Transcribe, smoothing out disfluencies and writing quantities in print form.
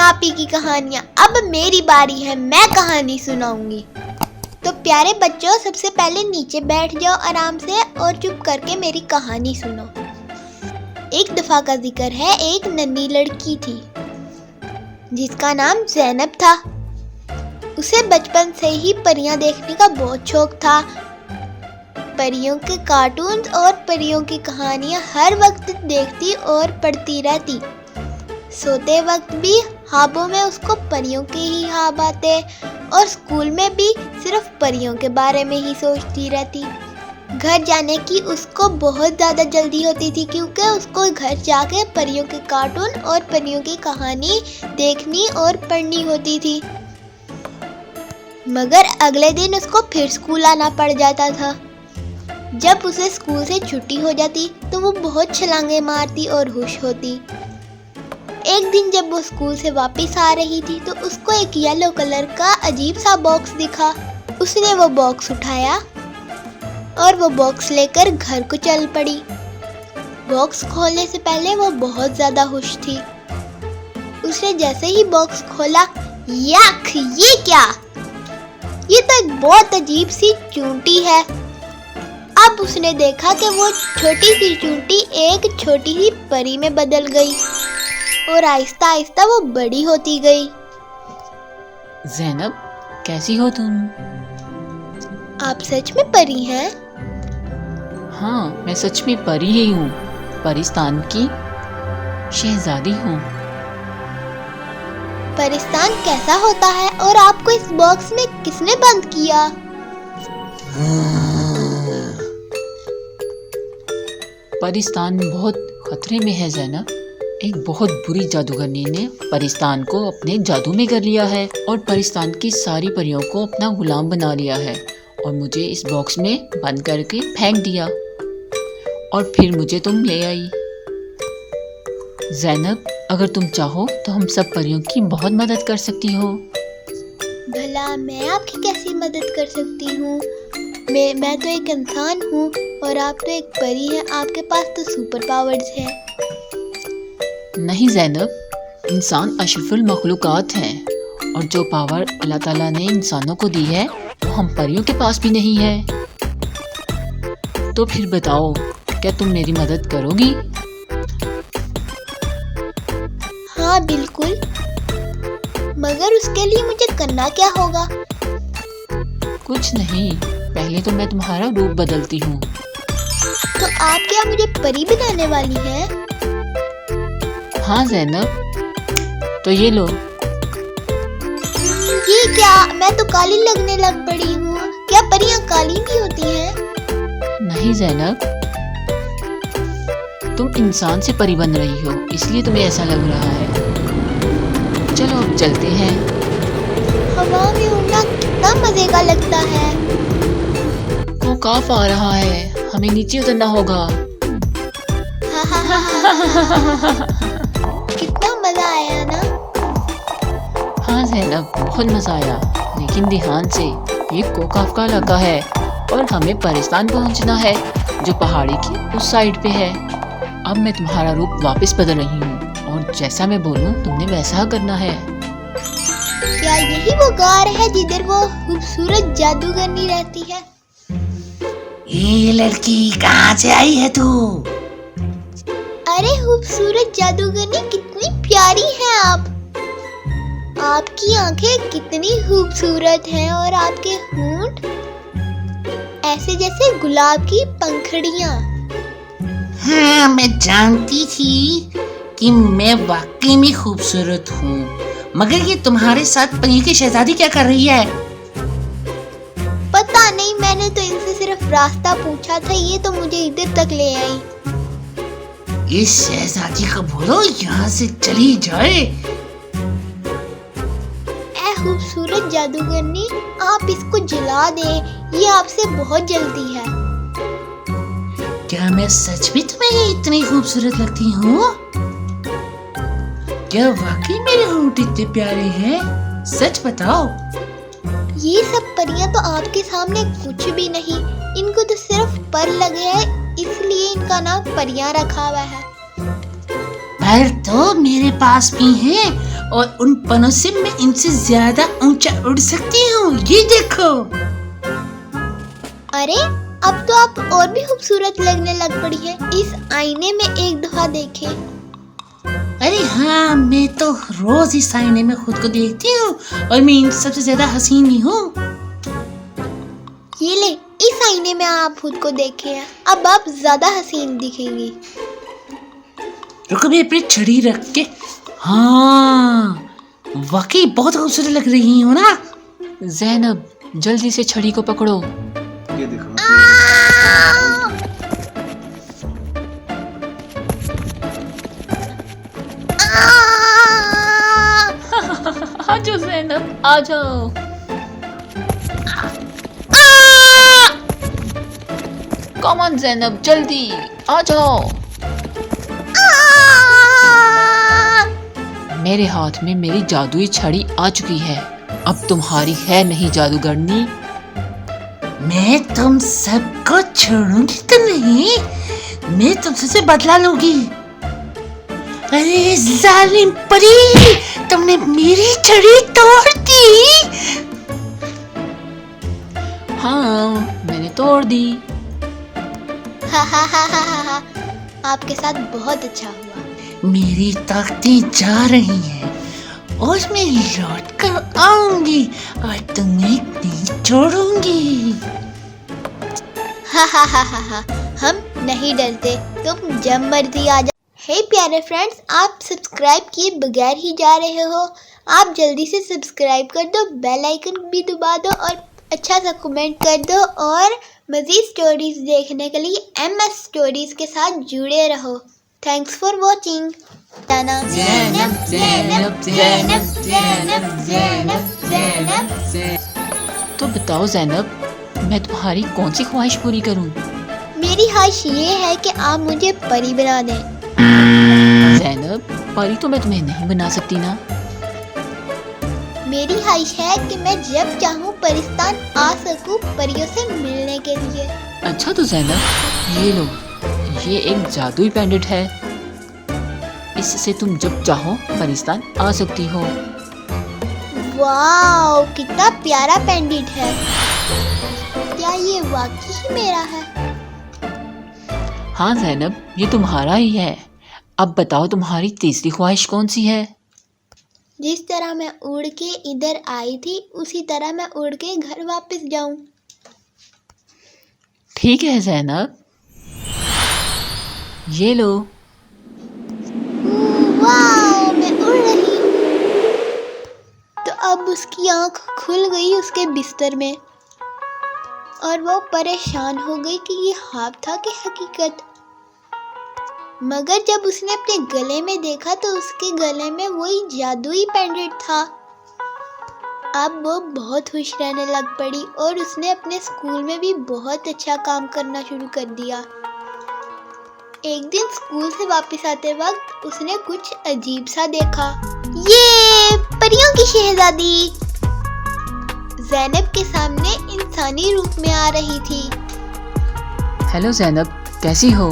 नापी की कहानियाँ। अब मेरी बारी है, मैं कहानी सुनाऊंगी। तो प्यारे बच्चों, सबसे पहले नीचे बैठ जाओ आराम से और चुप करके मेरी कहानी सुनो। एक दफा का जिक्र है, एक नन्ही लड़की थी जिसका नाम ज़ैनब था। उसे बचपन से ही परियां देखने का बहुत शौक था। परियों के कार्टून्स और परियों की कहानियां हर वक्त देखती और पढ़ती रहती। सोते वक्त भी ख्वाबों में उसको परियों के ही ख्वाब आते और स्कूल में भी सिर्फ परियों के बारे में ही सोचती रहती। घर जाने की उसको बहुत ज़्यादा जल्दी होती थी क्योंकि उसको घर जाके परियों के कार्टून और परियों की कहानी देखनी और पढ़नी होती थी। मगर अगले दिन उसको फिर स्कूल आना पड़ जाता था। जब उसे स्कूल से छुट्टी हो जाती तो वो बहुत छलांगे मारती और खुश होती। एक दिन जब वो स्कूल से वापस आ रही थी तो उसको एक येलो कलर का अजीब सा बॉक्स दिखा। उसने वो बॉक्स उठाया और वो बॉक्स लेकर घर को चल पड़ी। बॉक्स खोलने से पहले वो बहुत ज़्यादा खुश थी। उसने जैसे ही बॉक्स खोला, यक, ये क्या? ये तो एक बहुत अजीब सी चूंटी है। अब उसने देखा कि वो छोटी सी चूंटी एक छोटी सी परी में बदल गई और आहिस्ता आहिस्ता वो बड़ी होती गई। ज़ैनब, कैसी हो तुम? आप सच में परी हैं? हाँ, मैं सच में परी ही हूँ। परिस्तान की शहजादी हूँ। परिस्तान कैसा होता है और आपको इस बॉक्स में किसने बंद किया? परिस्तान बहुत खतरे में है ज़ैनब। एक बहुत बुरी जादूगरनी ने परिस्तान को अपने जादू में कर लिया है और परिस्तान की सारी परियों को अपना गुलाम बना लिया है और मुझे इस बॉक्स में बंद करके फेंक दिया और फिर मुझे तुम ले आई। ज़ैनब, अगर तुम चाहो तो हम सब परियों की बहुत मदद कर सकती हो। भला मैं आपकी कैसी मदद कर सकती हूँ? मैं तो एक इंसान हूँ और आप तो एक परी हैं। आपके पास तो सुपर पावर्स हैं। नहीं ज़ैनब, इंसान अशरफुल मखलूक़ात हैं और जो पावर अल्लाह ताला ने इंसानों को दी है वो हम परियों के पास भी नहीं है। तो फिर बताओ, क्या तुम मेरी मदद करोगी? हाँ बिल्कुल, मगर उसके लिए मुझे करना क्या होगा? कुछ नहीं, पहले तो मैं तुम्हारा रूप बदलती हूँ। तो आप क्या मुझे परी बनाने वाली हैं? हाँ ज़ैनब, तो ये लो। ये क्या? मैं तो काली लगने लग पड़ी हूँ। क्या परियां काली भी होती हैं? नहीं ज़ैनब, तुम इंसान से परी बन रही हो, इसलिए तुम्हें ऐसा लग रहा है। चलो अब चलते हैं। हवा में उड़ना कितना मजे का लगता है। औकाफ आ रहा है, हमें नीचे उतरना होगा। कितना मजा आया ना? हाँ ज़ैनब, बहुत मज़ा आया, लेकिन ध्यान से, ये कोकाफ का इलाका है और हमें परिस्तान पहुंचना है जो पहाड़ी की उस साइड पे है। अब मैं तुम्हारा रूप वापस बदल रही हूँ और जैसा मैं बोलूँ तुमने वैसा करना है। क्या यही वो गार है जिधर वो खूबसूरत जादूगरनी रहती है? ये लड़की कहाँ से आई है तू? अरे खूबसूरत जादूगरनी, कितनी प्यारी हैं आप। आपकी आंखें कितनी खूबसूरत हैं और आपके होंठ ऐसे जैसे गुलाब की पंखुड़ियाँ। हाँ, मैं जानती थी कि मैं वाकई में खूबसूरत हूँ, मगर ये तुम्हारे साथ परियों की शहजादी क्या कर रही है? पता नहीं, मैंने तो इनसे सिर्फ रास्ता पूछा था, ये तो मुझे इधर तक ले आई। इस शहजादी को बोलो यहाँ से चली जाए। ऐ खूबसूरत जादूगरनी, आप इसको जला दें, ये आपसे बहुत जल्दी है। क्या मैं सच में तुम्हें इतनी खूबसूरत लगती हूँ? क्या वाकई मेरे होंठ इतने प्यारे हैं? सच बताओ। ये सब परियां तो आपके सामने कुछ भी नहीं। इनको तो सिर्फ पर लगे हैं, इसलिए इनका नाम परियां रखा हुआ है। पर तो मेरे पास भी हैं और उन पनों से मैं इनसे ज्यादा ऊंचा उड़ सकती हूँ। ये देखो। अरे अब तो आप और भी खूबसूरत लगने लग पड़ी है। इस आईने में एक दफा देखे। अरे हाँ, मैं तो रोज इस आईने में खुद को देखती हूँ और मैं इन सबसे ज्यादा हसीन ही हूँ। ये ले, इस आईने में आप खुद को देखे हैं। अब आप ज्यादा हसीन दिखेंगी। रुको, मैं अपनी छड़ी रख के। हाँ, वाकई बहुत खूबसूरत लग रही हूँ ना। ज़ैनब जल्दी से छड़ी को पकड़ो। ये देखो। आ जाओ ज़ैनब, आ जाओ। कम ऑन ज़ैनब, जल्दी आ जाओ। मेरे हाथ में मेरी जादुई छड़ी आ चुकी है। अब तुम्हारी है नहीं जादूगरनी। मैं तुम सबको छोड़ूंगी तो नहीं, मैं तुमसे बदला लूंगी। अरे जालिम परी, तुमने मेरी छड़ी तोड़ दी। हाँ, मैंने तोड़ दी। हा हा हा हा हा हा। आपके साथ बहुत अच्छा हुआ। मेरी ताकतें जा रही हैं और मैं लौट कर आऊंगी और तुम्हें नहीं छोड़ूंगी। हा हा हा हा हा। हम नहीं डरते, तुम जब मर्जी आ जाओ। हे प्यारे फ्रेंड्स, आप सब्सक्राइब किए बगैर ही जा रहे हो। आप जल्दी से सब्सक्राइब कर दो, बेल आइकन भी दबा दो और अच्छा सा कमेंट कर दो। और मज़ीद स्टोरीज देखने के लिए MS स्टोरीज के साथ जुड़े रहो। Thanks for watching. Zainab, Zainab, Zainab, Zainab, Zainab, Zainab. तो बताओ ज़ैनब, मैं तुम्हारी कौन सी ख्वाहिश पूरी करूं? मेरी ख्वाहिश ये है कि आप मुझे परी बना दें। ज़ैनब, परी तो मैं तुम्हें नहीं बना सकती ना। मेरी ख्वाहिश है कि मैं जब चाहूँ परिस्तान आ सकूँ परियों से मिलने के लिए। अच्छा तो ज़ैनब, ये लो, ये एक जादुई पेंडेंट है। इससे तुम जब चाहो परिस्तान आ सकती हो। वाओ, कितना प्यारा पेंडेंट है। क्या ये वाकई ही मेरा है? हाँ ज़ैनब, ये तुम्हारा ही है। अब बताओ तुम्हारी तीसरी ख्वाहिश कौन सी है? जिस तरह मैं उड़ के इधर आई थी उसी तरह मैं उड़ के घर वापस जाऊं। ठीक है ज़ैनब, ये लो। वाओ, मैं उड़ रही हूँ। तो अब उसकी आंख खुल गई उसके बिस्तर में और वो परेशान हो गई कि ये ख्वाब था कि हकीकत। मगर जब उसने अपने गले में देखा तो उसके गले में वही जादुई पेंडेंट था। अब वो बहुत खुश रहने लग पड़ी और उसने अपने स्कूल में भी बहुत अच्छा काम करना शुरू कर दिया। एक दिन स्कूल से वापस आते वक्त उसने कुछ अजीब सा देखा। ये परियों की शहजादी ज़ैनब के सामने इंसानी रूप में आ रही थी। हेलो ज़ैनब, कैसी हो?